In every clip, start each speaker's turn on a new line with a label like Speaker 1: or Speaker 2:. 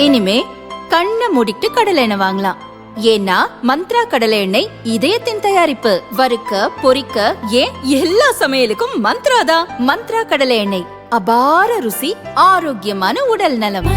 Speaker 1: இனிமே கண்ணை மூடிட்டு கடலை எண்ணெய் வாங்கலாம். ஏன்னா மந்த்ரா கடலை எண்ணெய் இதயத்தின் தயாரிப்பு. வறுக்க பொரிக்க ஏன் எல்லா சமையலுக்கும் மந்த்ரா தான். மந்த்ரா கடலை எண்ணெய், அபார ருசி, ஆரோக்கியமான உடல் நலம்.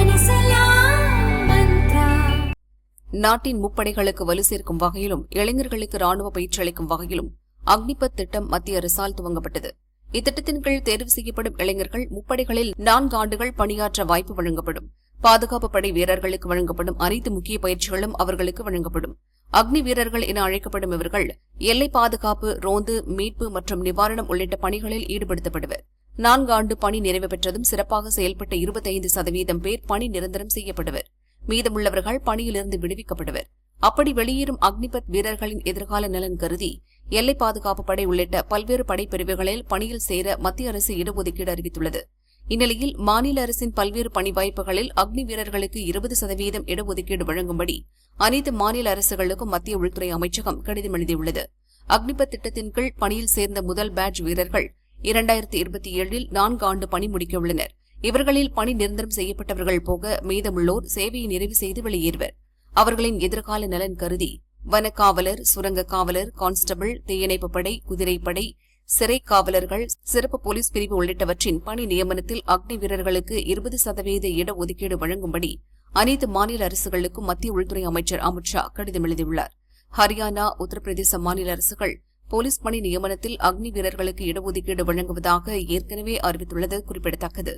Speaker 2: நாட்டின் முப்படைகளுக்கு வலு சேர்க்கும் வகையிலும் இளைஞர்களுக்கு ராணுவ பயிற்சி அளிக்கும் வகையிலும் அக்னிபத் திட்டம் மத்திய அரசால் துவங்கப்பட்டது. இத்திட்டத்தின் கீழ் தேர்வு செய்யப்படும் இளைஞர்கள் முப்படைகளில் 4 ஆண்டுகள் பணியாற்ற வாய்ப்பு வழங்கப்படும். பாதுகாப்பு படை வீரர்களுக்கு வழங்கப்படும் அனைத்து முக்கிய பயிற்சிகளும் அவர்களுக்கு வழங்கப்படும். அக்னி வீரர்கள் என அழைக்கப்படும் இவர்கள் எல்லை பாதுகாப்பு, ரோந்து, மீட்பு மற்றும் நிவாரணம் உள்ளிட்ட பணிகளில் ஈடுபடுத்தப்படுவர். 4 ஆண்டு பணி நிறைவு பெற்றதும் சிறப்பாக செயல்பட்ட 25% பேர் பணி நிரந்தரம் செய்யப்படுவர். மீதமுள்ளவர்கள் பணியிலிருந்து விடுவிக்கப்படுவர். அப்படி வெளியேறும் அக்னிபத் வீரர்களின் எதிர்கால நலன் கருதி எல்லை பாதுகாப்பு படை உள்ளிட்ட பல்வேறு படைப்பிரிவுகளில் பணியில் சேர மத்திய அரசு இடஒதுக்கீடு அறிவித்துள்ளது. இந்நிலையில் மாநில அரசின் பல்வேறு பணி வாய்ப்புகளில் அக்னி வீரர்களுக்கு 20% இடஒதுக்கீடு வழங்கும்படி அனைத்து மாநில அரசுகளுக்கும் மத்திய உள்துறை அமைச்சகம் கடிதம் எழுதியுள்ளது. அக்னிபத் திட்டத்தின் கீழ் பணியில் சேர்ந்த முதல் பேட்ச் வீரர்கள் 2027இல் 4 ஆண்டு பணி முடிக்க உள்ளனர். இவர்களில் பணி நிரந்தரம் செய்யப்பட்டவர்கள் போக மீதமுள்ளோர் சேவையை நிறைவு செய்து வெளியேறுவர். அவர்களின் எதிர்கால நலன் கருதி வனக்காவலர், சுரங்க காவலர், கான்ஸ்டபிள், தீயணைப்பு படை, குதிரைப்படை, சிறை காவலர்கள், சிறப்பு போலீஸ் பிரிவு உள்ளிட்டவற்றின் பணி நியமனத்தில் அக்னி வீரர்களுக்கு 20% இடஒதுக்கீடு வழங்கும்படி அனைத்து மாநில அரசுகளுக்கும் மத்திய உள்துறை அமைச்சர் அமித் ஷா கடிதம் எழுதியுள்ளார். ஹரியானா, உத்தரப்பிரதேச மாநில அரசுகள் போலீஸ் பணி நியமனத்தில் அக்னி வீரர்களுக்கு இடஒதுக்கீடு வழங்குவதாக ஏற்கனவே அறிவித்துள்ளது குறிப்பிடத்தக்கது.